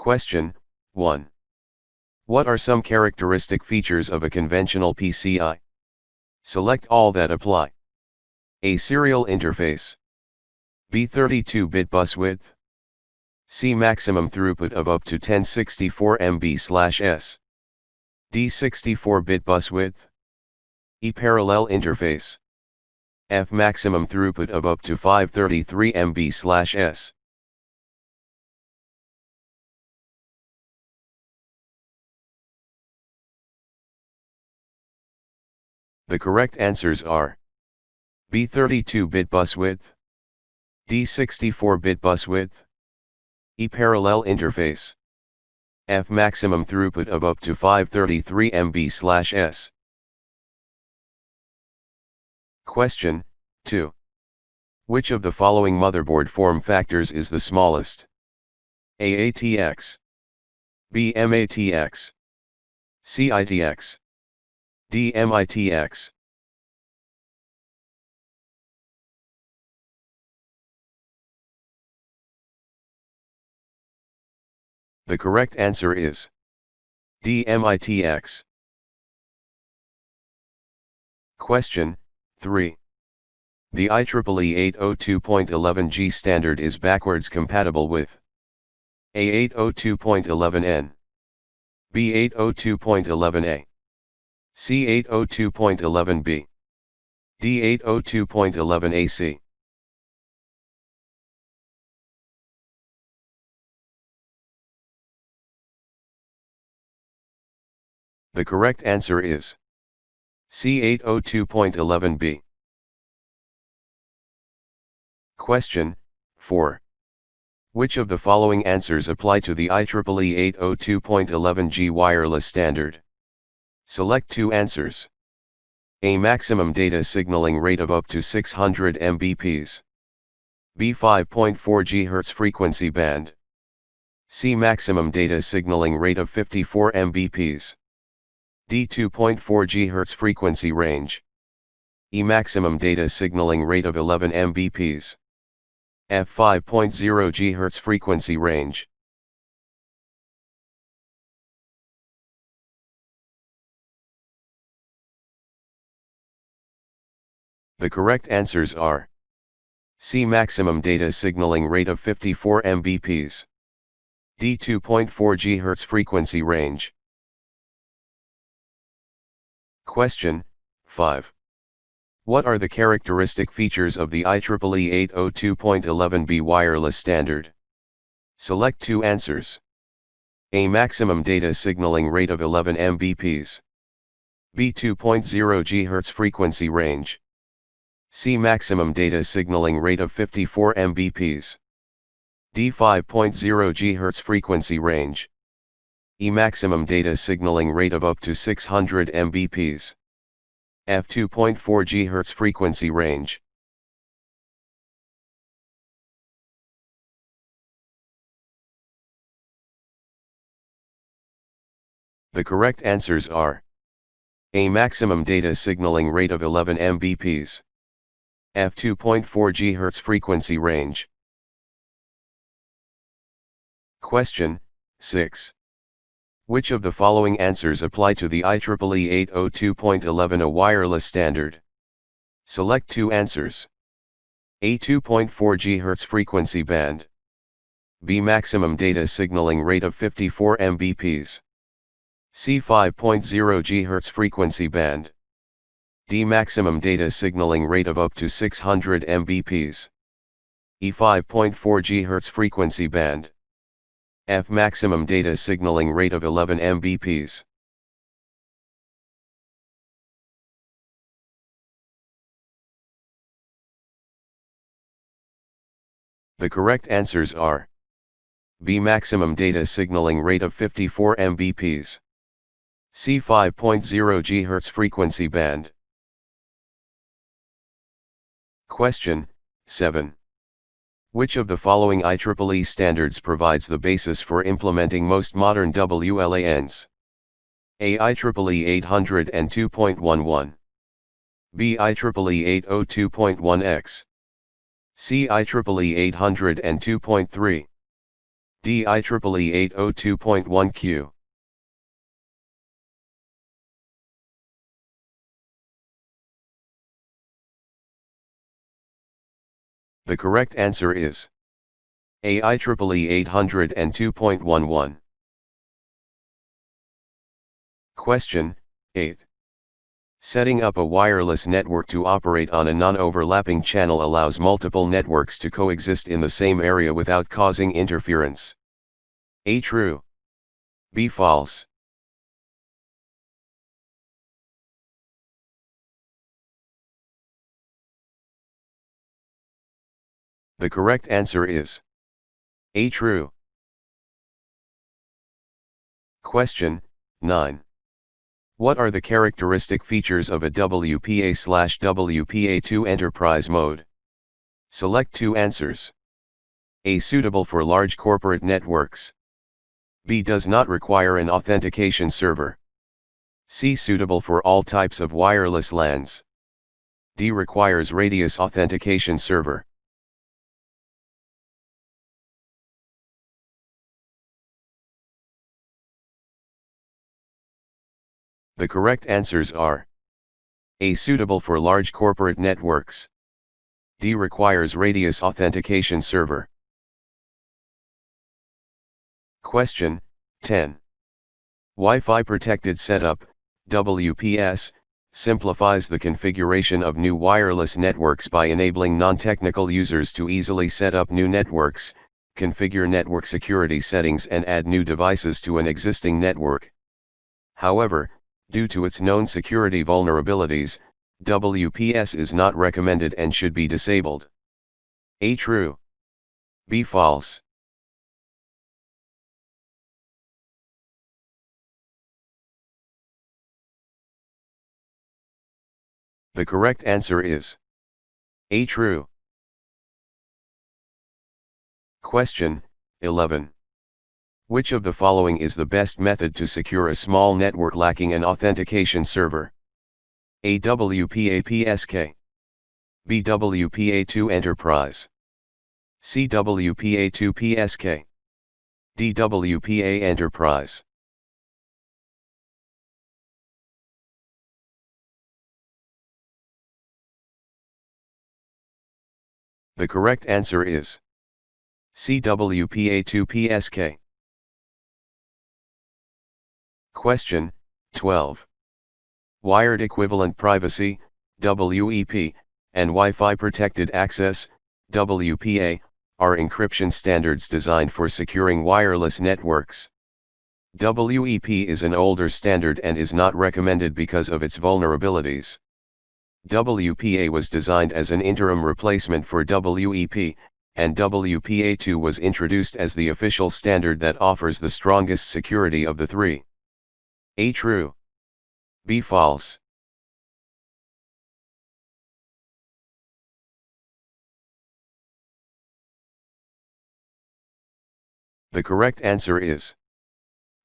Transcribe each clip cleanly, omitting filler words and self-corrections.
Question 1. What are some characteristic features of a conventional PCI? Select all that apply. A serial interface. B 32-bit bus width. C maximum throughput of up to 1064 MB/s. D 64-bit bus width. E parallel interface. F maximum throughput of up to 533 MB/s. The correct answers are B 32-bit bus width, D 64-bit bus width, E parallel interface, F maximum throughput of up to 533 MB/s. Question 2. Which of the following motherboard form factors is the smallest? A ATX, B MATX, C ITX, D MITX. The correct answer is D MITX. Question 3. The IEEE 802.11g standard is backwards compatible with A 802.11n, B 802.11a, C 802.11b, D 802.11ac. The correct answer is C 802.11b. Question 4. Which of the following answers apply to the IEEE 802.11g wireless standard? Select two answers. A maximum data signaling rate of up to 600 Mbps. B 5.4 GHz frequency band. C maximum data signaling rate of 54 Mbps. D 2.4 GHz frequency range. E maximum data signaling rate of 11 Mbps. F 5.0 GHz frequency range. The correct answers are C maximum data signaling rate of 54 Mbps. D 2.4 GHz frequency range. Question 5. What are the characteristic features of the IEEE 802.11b wireless standard? Select two answers. A maximum data signaling rate of 11 Mbps. B 2.0 GHz frequency range. C maximum data signaling rate of 54 Mbps. D 5.0 GHz frequency range. E maximum data signaling rate of up to 600 Mbps. F 2.4 GHz frequency range. The correct answers are A maximum data signaling rate of 11 Mbps. F 2.4 GHz frequency range. Question 6. Which of the following answers apply to the IEEE 802.11a wireless standard? Select two answers. A 2.4 GHz frequency band. B maximum data signaling rate of 54 Mbps. C 5.0 GHz frequency band. D maximum data signaling rate of up to 600 Mbps. E 5.4 GHz frequency band. F maximum data signaling rate of 11 Mbps. The correct answers are B maximum data signaling rate of 54 Mbps. C 5.0 GHz frequency band. Question 7. Which of the following IEEE standards provides the basis for implementing most modern WLANs? A IEEE 802.11. B IEEE 802.1x. C IEEE 802.3. D. IEEE 802.1Q. The correct answer is A. IEEE 802.11. Question 8. Setting up a wireless network to operate on a non-overlapping channel allows multiple networks to coexist in the same area without causing interference. A. True. B. False. The correct answer is A. True. Question 9. What are the characteristic features of a WPA/WPA2 enterprise mode? Select two answers. A. Suitable for large corporate networks. B. Does not require an authentication server. C. Suitable for all types of wireless LANs. D. Requires radius authentication server. The correct answers are A. Suitable for large corporate networks. D. Requires radius authentication server. Question 10. Wi-Fi protected setup, WPS, simplifies the configuration of new wireless networks by enabling non-technical users to easily set up new networks, configure network security settings and add new devices to an existing network. However, due to its known security vulnerabilities, WPS is not recommended and should be disabled. A. True. B. False. The correct answer is A. True. Question 11. Which of the following is the best method to secure a small network lacking an authentication server? A. WPA-PSK. B. WPA2 Enterprise. C. WPA2-PSK. D. WPA Enterprise. The correct answer is C. WPA2-PSK. Question 12. Wired Equivalent Privacy, WEP, and Wi-Fi Protected Access, WPA, are encryption standards designed for securing wireless networks. WEP is an older standard and is not recommended because of its vulnerabilities. WPA was designed as an interim replacement for WEP, and WPA2 was introduced as the official standard that offers the strongest security of the three. A. True. B. False. The correct answer is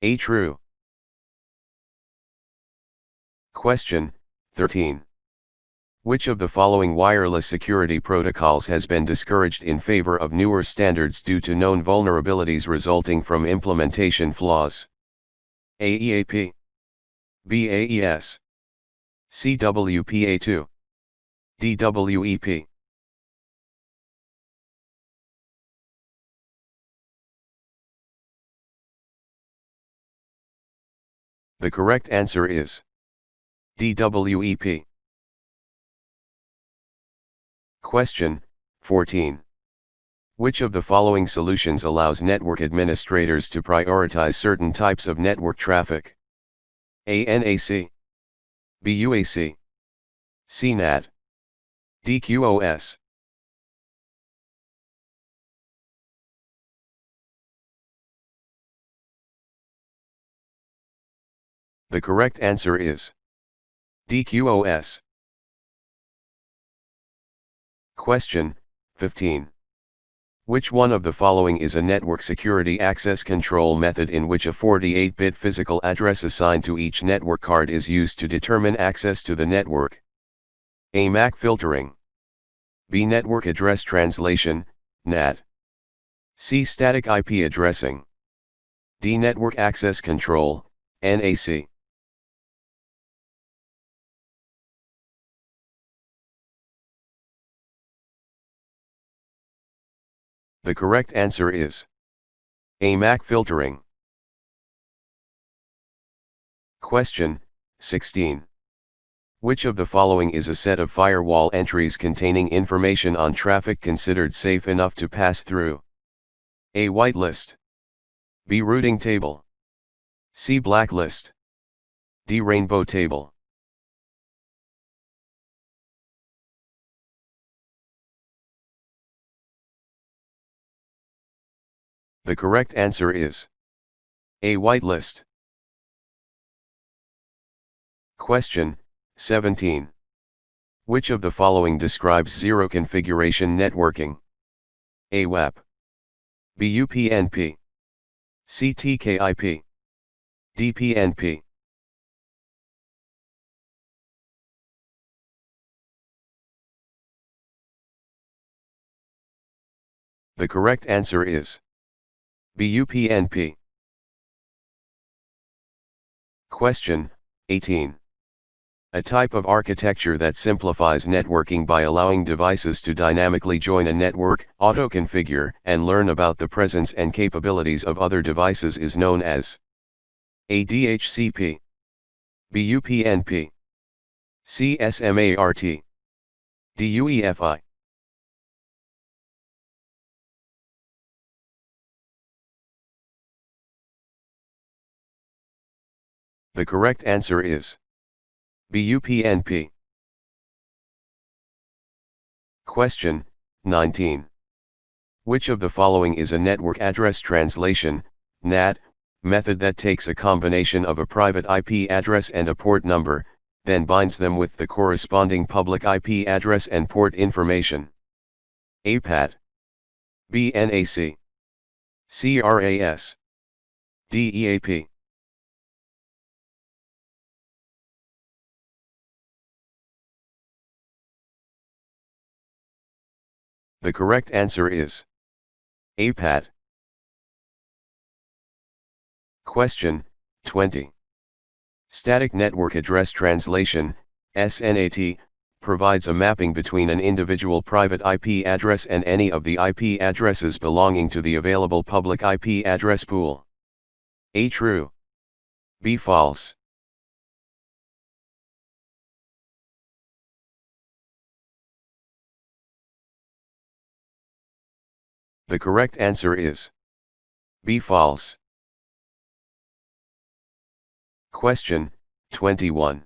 A. True. Question 13. Which of the following wireless security protocols has been discouraged in favor of newer standards due to known vulnerabilities resulting from implementation flaws? A. EAP. B. AES. C. WPA2. D. WEP. The correct answer is D. WEP. Question 14. Which of the following solutions allows network administrators to prioritize certain types of network traffic? A. NAC. B. UAC. C. NAT. D. QoS. The correct answer is D. QoS. Question 15. Which one of the following is a network security access control method in which a 48-bit physical address assigned to each network card is used to determine access to the network? A. MAC filtering. B. Network address translation, NAT. C. Static IP addressing. D. Network access control, NAC. The correct answer is A. MAC filtering. Question 16. Which of the following is a set of firewall entries containing information on traffic considered safe enough to pass through? A. Whitelist. B. Routing table. C. Blacklist. D. Rainbow table. The correct answer is A. Whitelist. Question 17. Which of the following describes zero configuration networking? A. WAP. B. UPnP. C. TKIP. D. PNP. The correct answer is B. UPnP. Question 18. A type of architecture that simplifies networking by allowing devices to dynamically join a network, auto-configure, and learn about the presence and capabilities of other devices is known as A. DHCP. B. UPnP. C. SMART. D. UEFI. The correct answer is B. UPnP. Question 19. Which of the following is a network address translation, NAT, method that takes a combination of a private IP address and a port number, then binds them with the corresponding public IP address and port information? A. PAT. B. NAC. C. RAS. D. EAP. The correct answer is A. PAT. Question 20. Static Network Address Translation, SNAT, provides a mapping between an individual private IP address and any of the IP addresses belonging to the available public IP address pool. A. True. B. False. The correct answer is B. False. Question 21.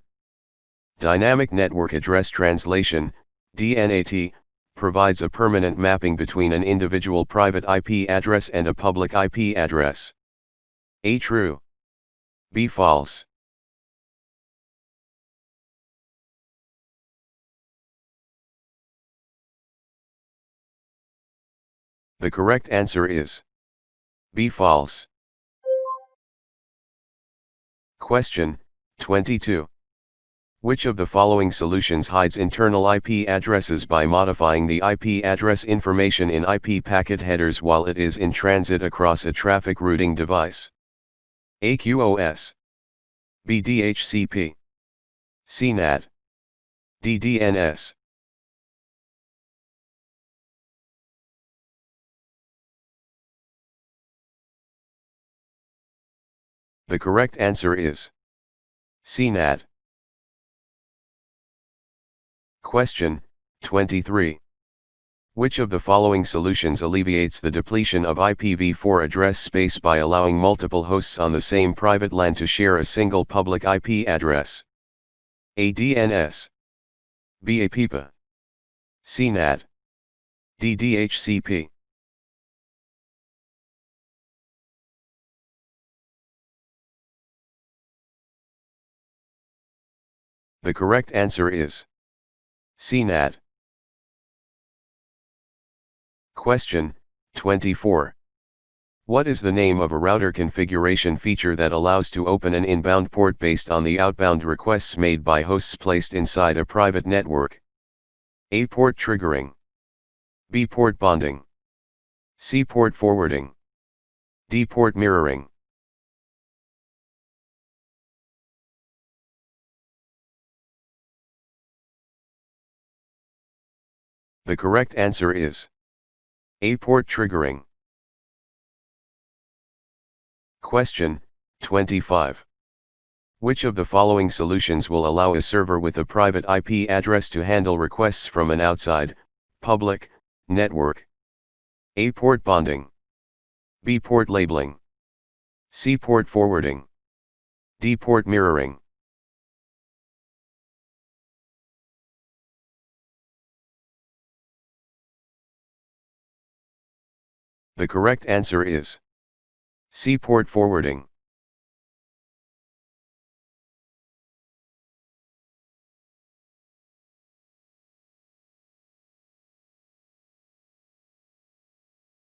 Dynamic Network Address Translation, DNAT, provides a permanent mapping between an individual private IP address and a public IP address. A. True. B. False. The correct answer is B. False. Question 22. Which of the following solutions hides internal IP addresses by modifying the IP address information in IP packet headers while it is in transit across a traffic routing device? A. QoS. B. DHCP. C. NAT. D. DNS. The correct answer is C. NAT. Question 23. Which of the following solutions alleviates the depletion of IPv4 address space by allowing multiple hosts on the same private LAN to share a single public IP address? A. DNS. B. APIPA. C. NAT. D. DHCP. The correct answer is C. NAT. Question 24. What is the name of a router configuration feature that allows to open an inbound port based on the outbound requests made by hosts placed inside a private network? A. Port triggering. B. Port bonding. C. Port forwarding. D. Port mirroring. The correct answer is A. Port triggering. Question 25. Which of the following solutions will allow a server with a private IP address to handle requests from an outside, public, network? A. Port bonding. B. Port labeling. C. Port forwarding. D. Port mirroring. The correct answer is C. Port forwarding.